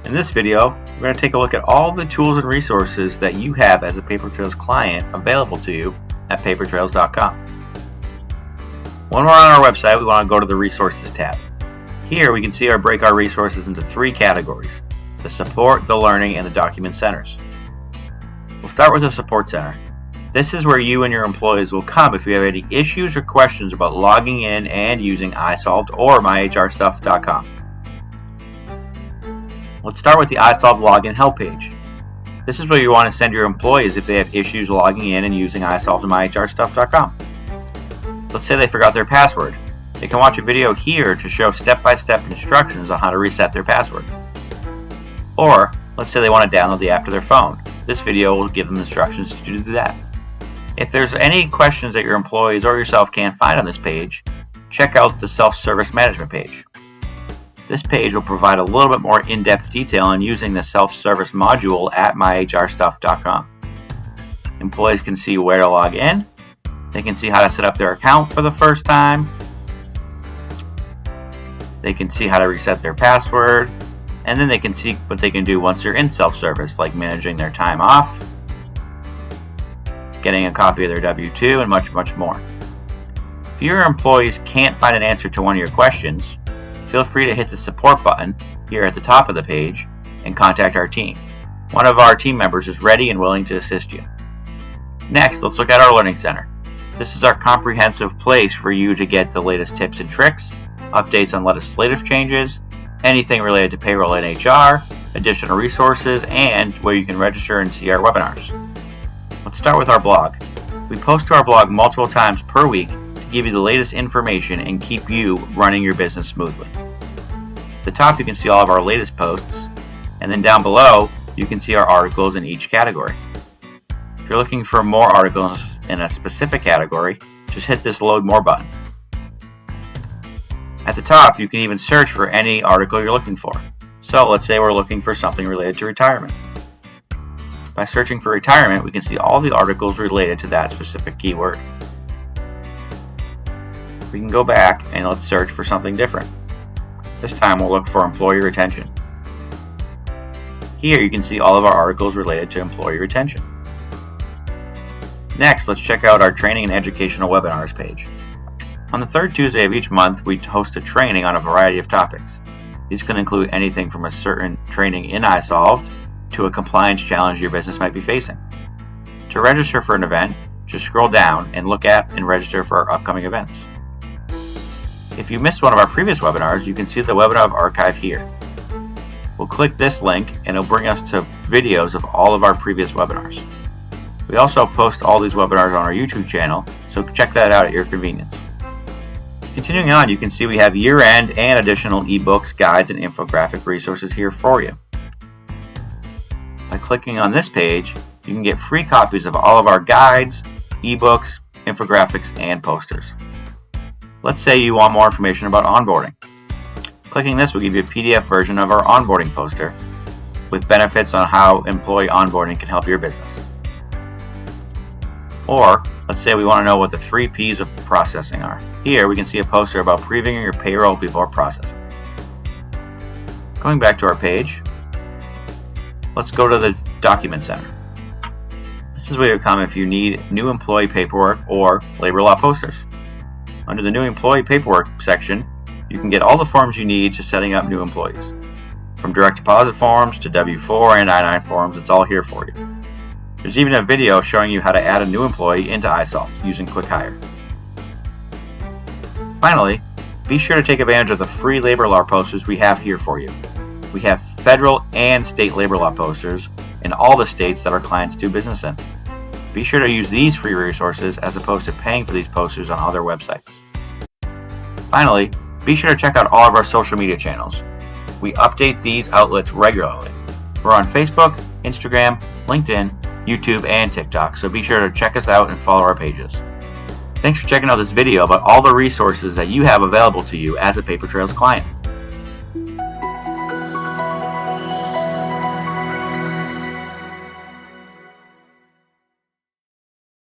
In this video, we're going to take a look at all the tools and resources that you have as a Papertrails client available to you at papertrails.com. When we're on our website, we want to go to the Resources tab. Here we can break our resources into three categories: the Support, the Learning, and the Document Centers. We'll start with the Support Center. This is where you and your employees will come if you have any issues or questions about logging in and using iSolved or myhrstuff.com. Let's start with the iSolved Login Help page. This is where you want to send your employees if they have issues logging in and using iSolved and myhrstuff.com. Let's say they forgot their password. They can watch a video here to show step-by-step instructions on how to reset their password. Or, let's say they want to download the app to their phone. This video will give them instructions to do that. If there's any questions that your employees or yourself can't find on this page, check out the Self-Service Management page. This page will provide a little bit more in-depth detail on using the self-service module at myhrstuff.com. Employees can see where to log in, they can see how to set up their account for the first time, they can see how to reset their password, and then they can see what they can do once they're in self-service, like managing their time off, getting a copy of their W-2, and much, much more. If your employees can't find an answer to one of your questions, feel free to hit the support button here at the top of the page and contact our team. One of our team members is ready and willing to assist you. Next, let's look at our Learning Center. This is our comprehensive place for you to get the latest tips and tricks, updates on legislative changes, anything related to payroll and HR, additional resources, and where you can register and see our webinars. Let's start with our blog. We post to our blog multiple times per week to give you the latest information and keep you running your business smoothly. At the top you can see all of our latest posts, and then down below you can see our articles in each category. If you're looking for more articles in a specific category, just hit this Load More button. At the top you can even search for any article you're looking for. So let's say we're looking for something related to retirement. By searching for retirement, we can see all the articles related to that specific keyword. We can go back and let's search for something different. This time we'll look for employee retention. Here you can see all of our articles related to employee retention. Next, let's check out our training and educational webinars page. On the third Tuesday of each month, we host a training on a variety of topics. These can include anything from a certain training in iSolved to a compliance challenge your business might be facing. To register for an event, just scroll down and look at and register for our upcoming events. If you missed one of our previous webinars, you can see the webinar archive here. We'll click this link and it'll bring us to videos of all of our previous webinars. We also post all these webinars on our YouTube channel, so check that out at your convenience. Continuing on, you can see we have year-end and additional ebooks, guides, and infographic resources here for you. By clicking on this page, you can get free copies of all of our guides, ebooks, infographics, and posters. Let's say you want more information about onboarding. Clicking this will give you a PDF version of our onboarding poster with benefits on how employee onboarding can help your business. Or, let's say we want to know what the 3 P's of processing are. Here we can see a poster about previewing your payroll before processing. Going back to our page, let's go to the Document Center. This is where you come if you need new employee paperwork or labor law posters. Under the new employee paperwork section, you can get all the forms you need to setting up new employees. From direct deposit forms to W-4 and I-9 forms, it's all here for you. There's even a video showing you how to add a new employee into iSolved using Quick Hire. Finally, be sure to take advantage of the free labor law posters we have here for you. We have federal and state labor law posters in all the states that our clients do business in. Be sure to use these free resources as opposed to paying for these posters on other websites. Finally, be sure to check out all of our social media channels. We update these outlets regularly. We're on Facebook, Instagram, LinkedIn, YouTube, and TikTok, so be sure to check us out and follow our pages. Thanks for checking out this video about all the resources that you have available to you as a Papertrails client.